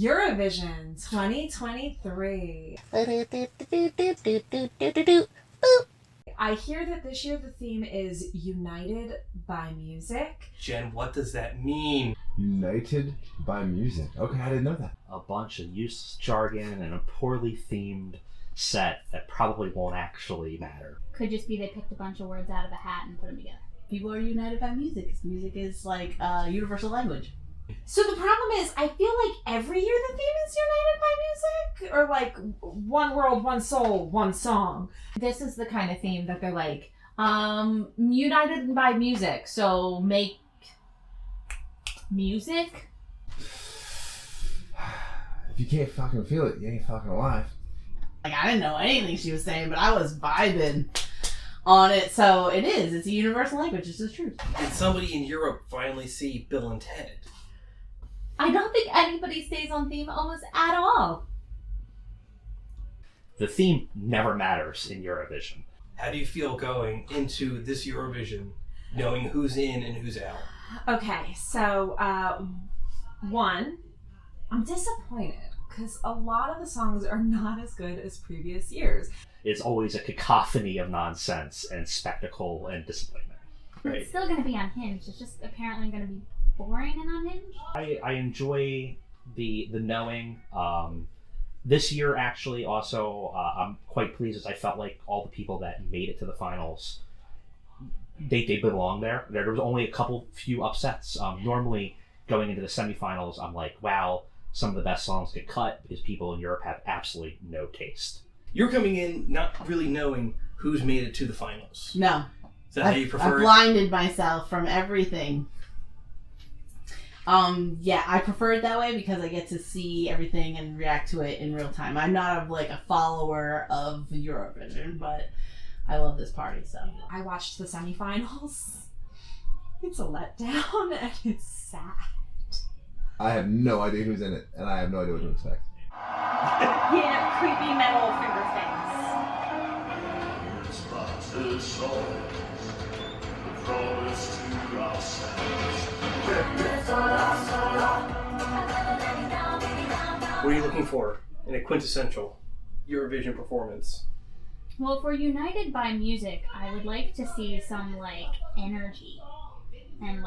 Eurovision 2023. I hear that this year the theme is United by Music. Jen, what does that mean? United by Music. Okay, I didn't know that. A bunch of useless jargon and a poorly themed set that probably won't actually matter. Could just be they picked a bunch of words out of a hat and put them together. People are united by music because music is like a universal language. So the problem is, I feel like every year the theme is United by Music, or like one world, one soul, one song. This is the kind of theme that they're like, united by music, so make music. If you can't fucking feel it, you ain't fucking alive. Like, I didn't know anything she was saying, but I was vibing on it. So it is. It's a universal language. It's the truth. Did somebody in Europe finally see Bill and Ted? I don't think anybody stays on theme almost at all. The theme never matters in Eurovision. How do you feel going into this Eurovision, knowing who's in and who's out? Okay, so one, I'm disappointed because a lot of the songs are not as good as previous years. It's always a cacophony of nonsense and spectacle and disappointment. Right? It's still going to be unhinged. It's just apparently going to be boring and unhinged. I enjoy the knowing. This year, actually, also, I'm quite pleased as I felt like all the people that made it to the finals, they belong there. There was only a few upsets. Normally, going into the semifinals, I'm like, wow, some of the best songs get cut because people in Europe have absolutely no taste. You're coming in not really knowing who's made it to the finals. No. Is that how you prefer I it? blinded myself from everything. Yeah, I prefer it that way because I get to see everything and react to it in real time. I'm not a follower of Eurovision, but I love this party, so. I watched the semifinals. It's a letdown and it's sad. I have no idea who's in it, and I have no idea what to expect. Yeah, creepy metal finger What are you looking for in a quintessential Eurovision performance? Well, if we're united by music, I would like to see some, energy. And,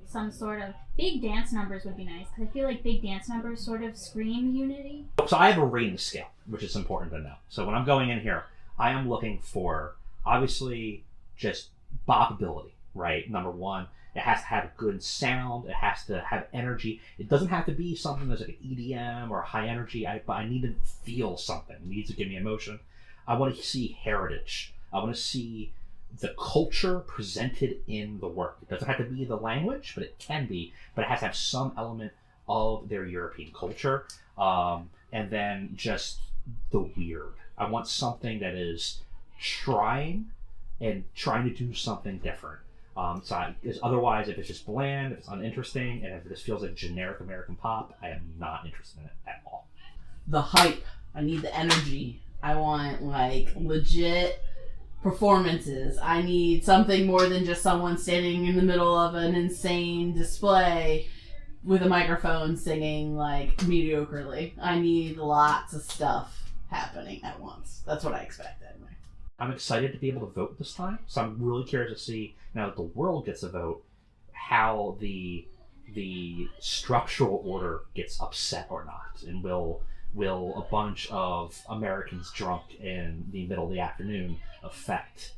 some sort of big dance numbers would be nice, because I feel like big dance numbers sort of scream unity. So I have a rating scale, which is important to know. So when I'm going in here, I am looking for, obviously, just bopability, right? Number one, it has to have a good sound. It has to have energy. It doesn't have to be something that's like an EDM or high energy, but I need to feel something. It needs to give me emotion. I want to see heritage. I want to see the culture presented in the work. It doesn't have to be the language, but it can be. But it has to have some element of their European culture. And then just the weird. I want something that is trying to do something different. Because otherwise, if it's just bland, if it's uninteresting, and if this feels like generic American pop, I am not interested in it at all. The hype. I need the energy. I want, legit performances. I need something more than just someone standing in the middle of an insane display with a microphone singing, mediocrely. I need lots of stuff happening at once. That's what I expect, anyway. I'm excited to be able to vote this time, so I'm really curious to see, now that the world gets a vote, how the structural order gets upset or not, and will a bunch of Americans drunk in the middle of the afternoon affect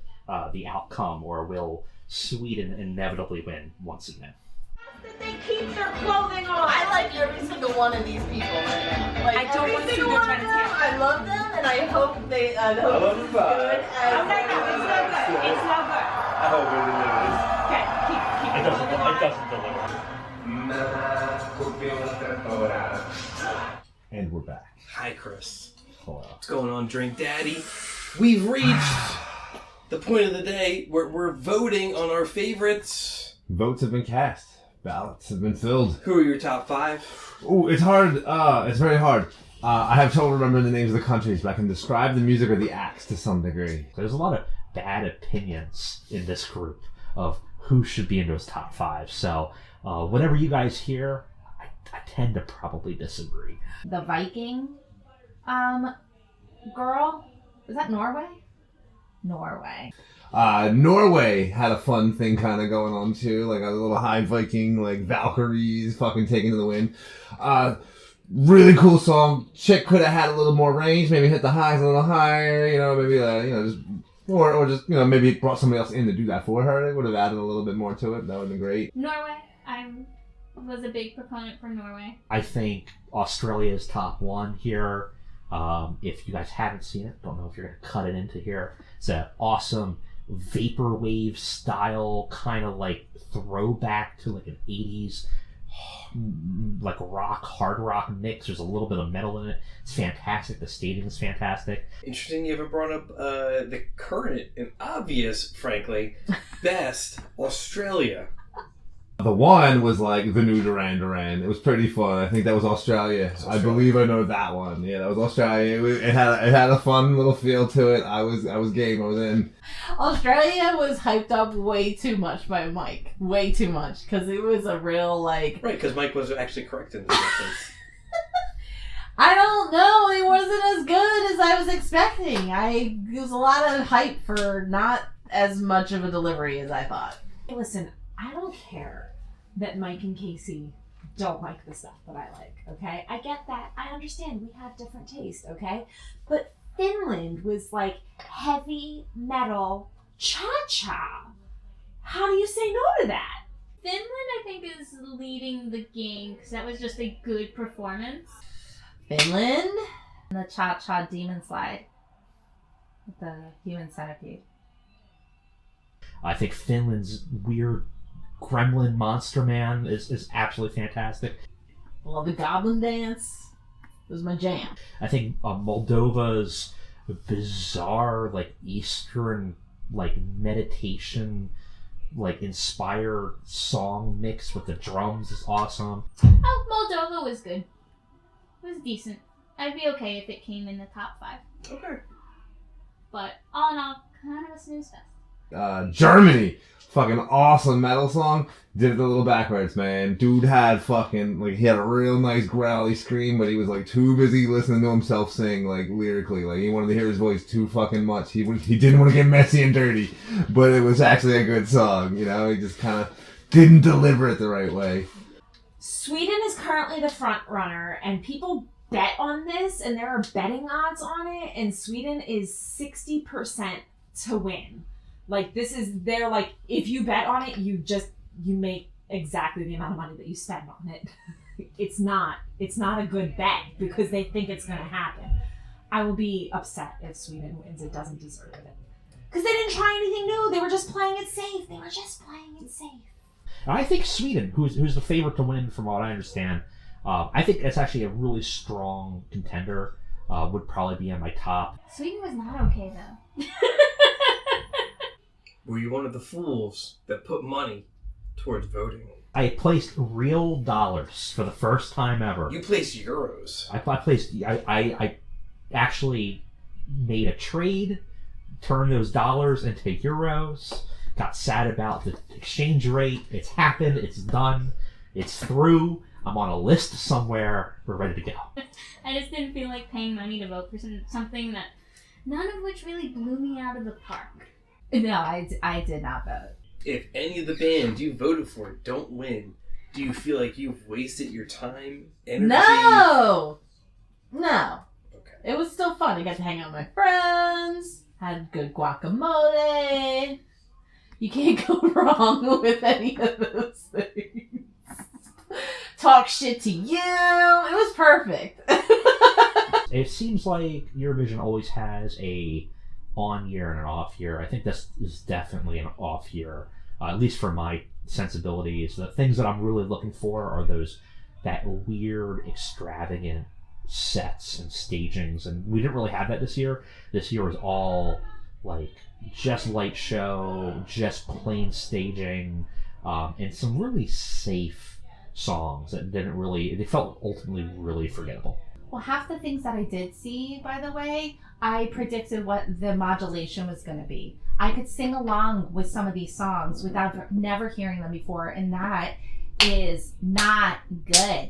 the outcome, or will Sweden inevitably win once again? They keep their clothing on. I like every single one of these people right now. I don't want to see their Chinese them. I love them, and I hope they. I love them. Good. No, it's no good. It's no good. I hope it delivers. Okay, keep It doesn't deliver. And we're back. Hi, Chris. Hello. What's going on, Drink Daddy? We've reached the point of the day where we're voting on our favorites. Votes have been cast. Ballots have been filled. Who are your top 5? Ooh, it's hard. It's very hard. I have trouble remembering the names of the countries, but I can describe the music or the acts to some degree. There's a lot of bad opinions in this group of who should be in those top 5. So whatever you guys hear, I tend to probably disagree. The Viking girl. Was that Norway? Norway. Norway had a fun thing kind of going on too, like a little high Viking, like Valkyries fucking taking to the wind. Really cool song. Chick could have had a little more range, maybe hit the highs a little higher, maybe just or just maybe brought somebody else in to do that for her. It would have added a little bit more to it. That would have been great. Norway. I was a big proponent for Norway. I think Australia is top one here. If you guys haven't seen it, don't know if you're going to cut it into here. It's an awesome vaporwave style kind of like throwback to like an 80s like hard rock mix. There's a little bit of metal in it. It's fantastic. The staging is fantastic. Interesting you haven't brought up the current and obvious, frankly, best Australia. The one was like the new Duran Duran. It was pretty fun. I think that was Australia. I believe I know that one. Yeah, that was Australia. It had a fun little feel to it. I was game. I was in. Australia was hyped up way too much by Mike. Way too much. Because it was a real, like... Right, because Mike was actually correct in this instance. I don't know. It wasn't as good as I was expecting. It was a lot of hype for not as much of a delivery as I thought. Hey, listen, I don't care that Mike and Casey don't like the stuff that I like, okay? I get that. I understand we have different taste, okay? But Finland was like heavy metal cha-cha. How do you say no to that? Finland, I think, is leading the game because that was just a good performance. Finland? And the cha-cha demon slide. With the human centipede. I think Finland's weird gremlin monster man is absolutely fantastic. Well, the Goblin Dance was my jam. I think Moldova's bizarre, like Eastern, like meditation, like inspired song mix with the drums is awesome. Oh, Moldova was good. It was decent. I'd be okay if it came in the top 5. Okay. But all in all, kind of a snooze fest. Germany. Fucking awesome metal song. Did it a little backwards, man. Dude had fucking, like, he had a real nice growly scream, but he was, like, too busy listening to himself sing, like, lyrically. Like, he wanted to hear his voice too fucking much. He didn't want to get messy and dirty, but it was actually a good song, He just kind of didn't deliver it the right way. Sweden is currently the front runner, and people bet on this, and there are betting odds on it, and Sweden is 60% to win. Like, they're like, if you bet on it, you make exactly the amount of money that you spend on it. It's not a good bet because they think it's going to happen. I will be upset if Sweden wins. It doesn't deserve it. Because they didn't try anything new. They were just playing it safe. I think Sweden, who's the favorite to win from what I understand, I think it's actually a really strong contender, would probably be on my top. Sweden was not okay, though. Were you one of the fools that put money towards voting? I placed real dollars for the first time ever. You placed euros. I actually made a trade, turned those dollars into euros, got sad about the exchange rate. It's happened, it's done, it's through. I'm on a list somewhere, we're ready to go. I just didn't feel like paying money to vote for something that none of which really blew me out of the park. No, I did not vote. If any of the bands you voted for don't win, do you feel like you've wasted your time, energy? No! Okay. It was still fun. I got to hang out with my friends, had good guacamole. You can't go wrong with any of those things. Talk shit to you. It was perfect. It seems like Eurovision always has a on year and an off year. I think this is definitely an off year, at least for my sensibilities. The things that I'm really looking for are that weird, extravagant sets and stagings, and we didn't really have that this year. This year was all like just light show, just plain staging, and some really safe songs that they felt ultimately really forgettable. Well, half the things that I did see, by the way, I predicted what the modulation was going to be. I could sing along with some of these songs without never hearing them before, and that is not good.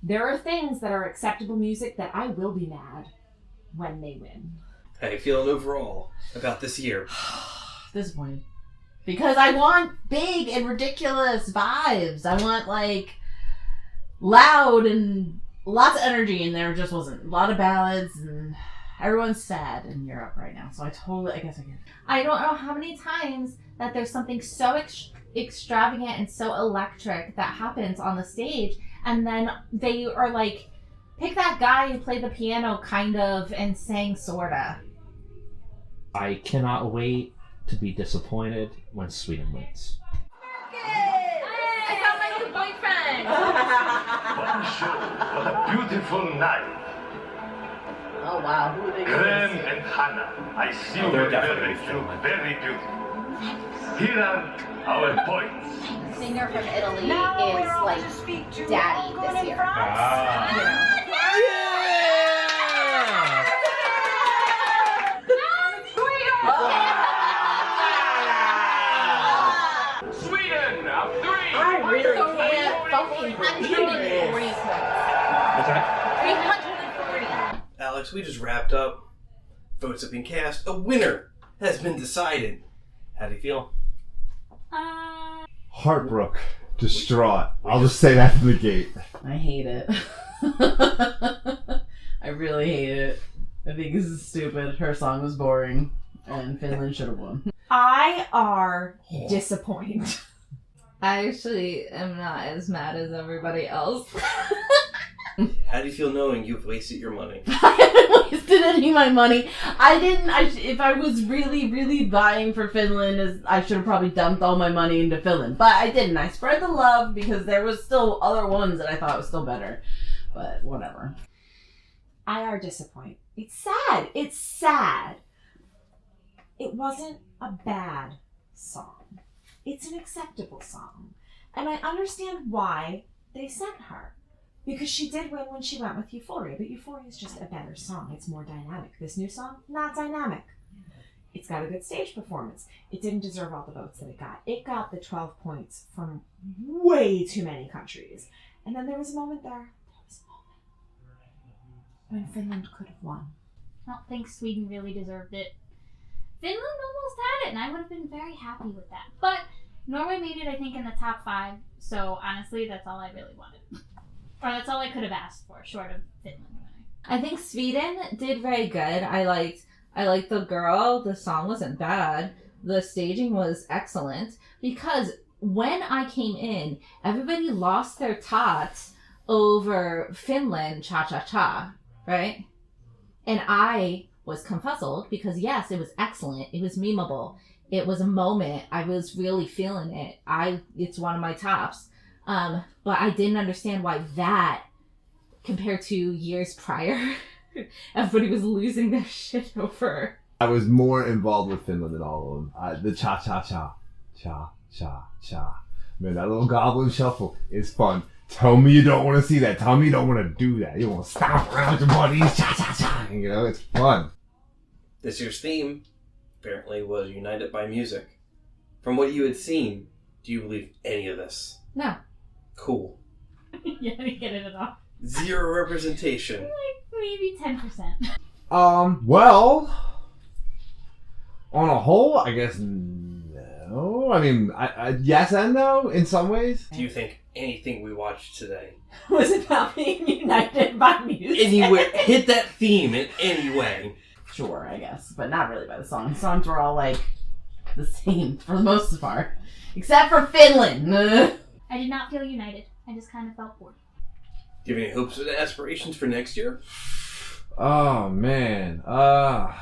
There are things that are acceptable music that I will be mad when they win. How you feeling overall about this year? Disappointed. Because I want big and ridiculous vibes. I want, like, loud and lots of energy, and there just wasn't. A lot of ballads, and everyone's sad in Europe right now. So I guess I get it. I don't know how many times that there's something so extravagant and so electric that happens on the stage, and then they are like, pick that guy who played the piano kind of and sang sorta. I cannot wait to be disappointed when Sweden wins. I found my new boyfriend! One show, what a beautiful night. Oh, wow. Who are they Glenn going to and Hannah, I see you they're very, definitely very beautiful. Here are our points. Singer from Italy is like daddy this year. Sweden, up 3. I really can't fucking believe it. What's that? 340. Alex, we just wrapped up. Votes have been cast. A winner has been decided. How do you feel? Heartbrook. Distraught. I'll just say that from the gate. I hate it. I really hate it. I think this is stupid. Her song was boring, and Finland should have won. I are disappointed. I actually am not as mad as everybody else. How do you feel knowing you've wasted your money? I haven't wasted any of my money. If I was really, really buying for Finland, I should have probably dumped all my money into Finland. But I didn't. I spread the love because there was still other ones that I thought was still better. But whatever. I are disappointed. It's sad. It's sad. It wasn't a bad song. It's an acceptable song. And I understand why they sent her. Because she did win when she went with Euphoria, but Euphoria is just a better song. It's more dynamic. This new song, not dynamic. It's got a good stage performance. It didn't deserve all the votes that it got. It got the 12 points from way too many countries. And then there was a moment when Finland could have won. I don't think Sweden really deserved it. Finland almost had it, and I would have been very happy with that. But Norway made it, I think, in the top 5. So honestly, that's all I really wanted. Or that's all I could have asked for, short of Finland winning. I think Sweden did very good. I liked the girl. The song wasn't bad. The staging was excellent. Because when I came in, everybody lost their tots over Finland cha-cha-cha, right? And I was confuzzled because yes, it was excellent. It was memeable. It was a moment. I was really feeling it. It's one of my tops. But I didn't understand why that, compared to years prior, everybody was losing their shit over. I was more involved with Finland than all of them. The cha-cha-cha. Cha-cha-cha. Man, that little goblin shuffle is fun. Tell me you don't want to see that. Tell me you don't want to do that. You want to stomp around with your buddies. Cha-cha-cha. You know, it's fun. This year's theme apparently was United by Music. From what you had seen, do you believe any of this? No. Cool. Yeah, I didn't get it at all. 0 representation. Like, maybe 10%. Well, on a whole, I guess no. I mean, I yes and no in some ways. Do you think anything we watched today Was about being united by music. anywhere hit that theme in any way? Sure, I guess. But not really by the song. The songs were all, like, the same for the most part. Except for Finland. I did not feel united. I just kind of felt bored. Do you have any hopes and aspirations for next year? Oh man, one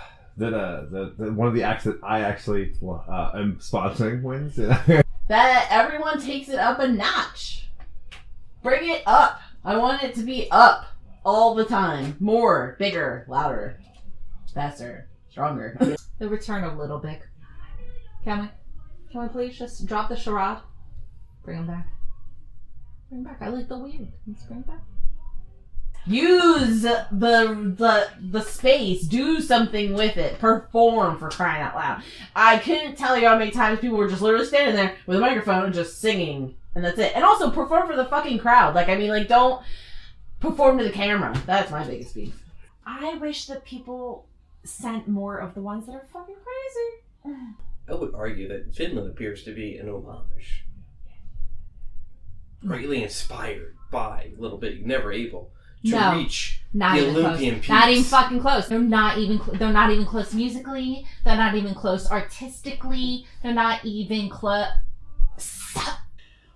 of the acts that I actually am sponsoring wins. That everyone takes it up a notch. Bring it up. I want it to be up all the time. More, bigger, louder, faster, stronger. The return of Little Big. Can we please just drop the charade? Bring him back. Bring him back. I like the weird. Let's bring it back. Use the space. Do something with it. Perform, for crying out loud. I couldn't tell you how many times people were just literally standing there with a microphone and just singing, and that's it. And also perform for the fucking crowd. Like, I mean, like, don't perform to the camera. That's my biggest beef. I wish that people sent more of the ones that are fucking crazy. I would argue that Finland appears to be an homage. Greatly inspired by Little Big, never able to No, reach Not the even Olympian close. peaks. Not even fucking close. They're not even. They're not even close musically. They're not even close artistically. They're not even close.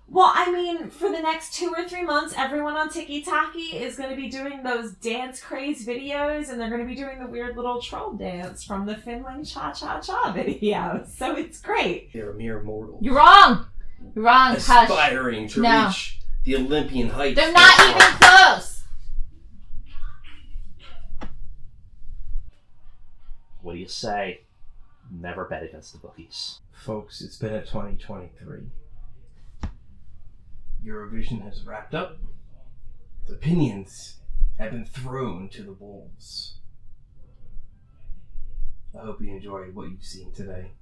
Well, I mean, for the next 2 or 3 months, everyone on TikTok is going to be doing those dance craze videos, and they're going to be doing the weird little troll dance from the Finland cha-cha-cha video. So it's great. They're mere mortals. You're wrong. You're wrong. Hush. Aspiring to No. reach the Olympian heights. They're not even close. What do you say? Never bet against the bookies. Folks, it's been a 2023. Eurovision has wrapped up. The opinions have been thrown to the wolves. I hope you enjoyed what you've seen today.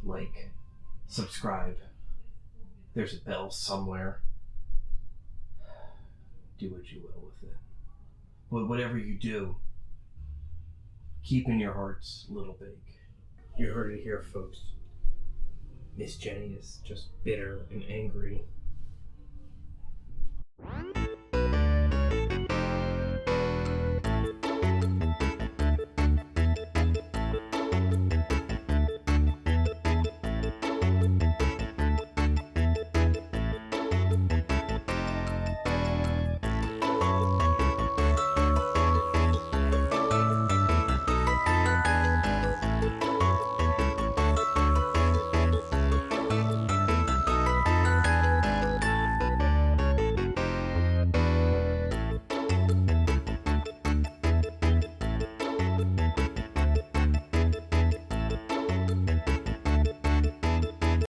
Like, subscribe. There's a bell somewhere. Do what you will with it. But whatever you do, keep in your hearts Little Big. You heard it here, folks. Miss Jenny is just bitter and angry.